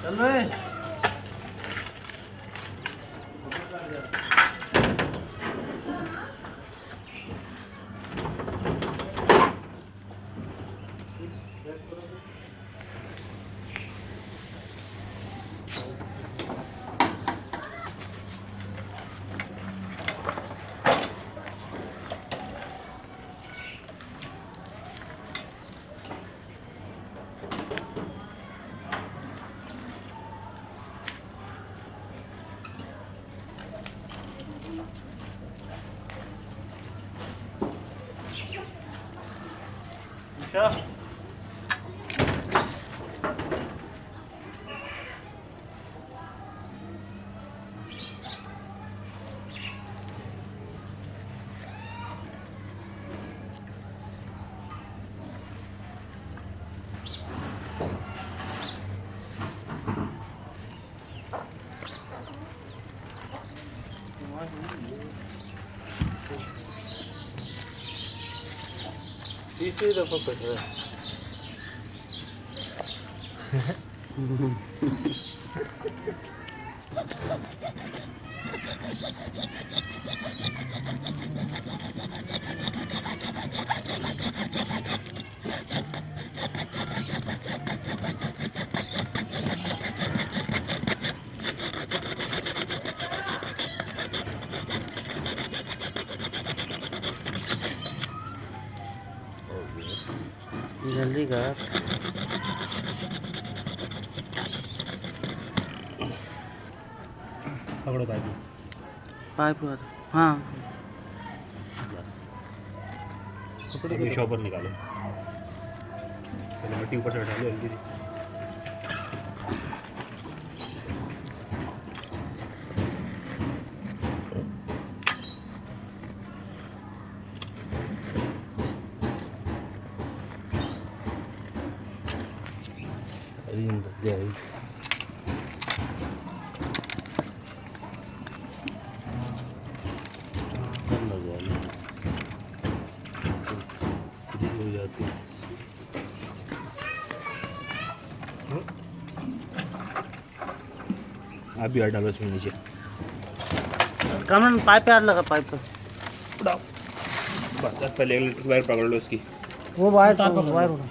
चल बे अच्छा तीसरी दफा कट रहा है जल्दी कर पकड़ो पाइप पाइप हाँ बस अभी शॉपर निकालो पहले मिट्टी ऊपर से हटा लो हल्की सी आप भी हटा लो इसमें नीचे कमन पाइप यार लगा पाइप पर उड़ाओ बस अब पहले इलेक्ट्रिक वायर पकड़ लो इसकी वो वायर वायर उड़ा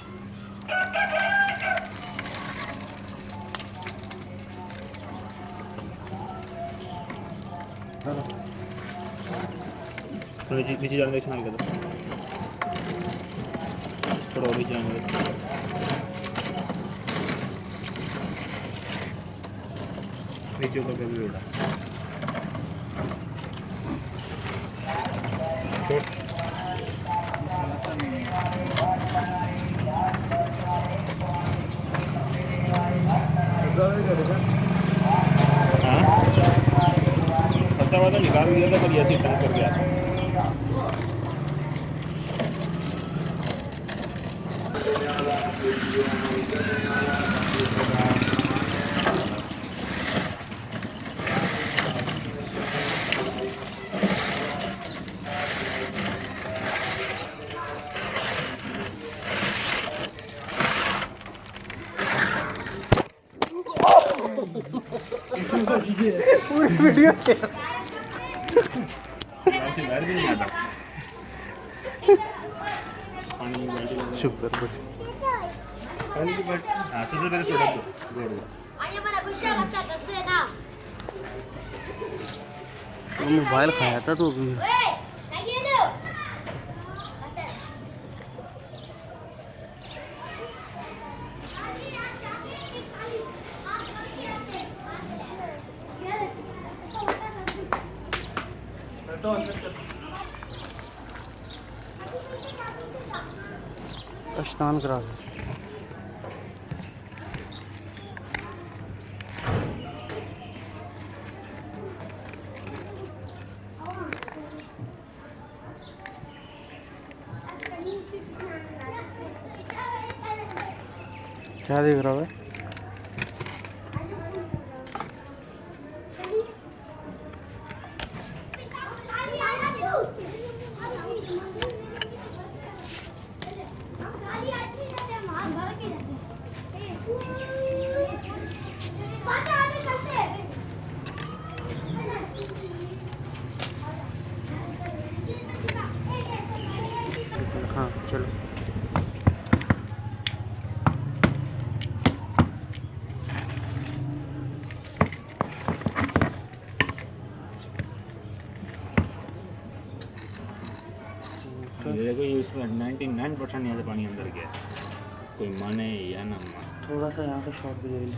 नीचे जाने का इस्तेमाल करो थोड़ा और नीचे जाने का नीचे ऊपर कभी उड़ा हाँ फंसा हुआ था निकाल दिया था पर ऐसे ही टंक कर गया पूरी वीडियो शुक्र कुछ मोबाइल खाया था तो भी स्नान करा दो क्या देख रहा है चलो ये देखो ये इसमें 99% यहाँ से पानी अंदर गया है, कोई माने या ना माने। थोड़ा सा यहाँ पे शॉर्ट भी ले लो।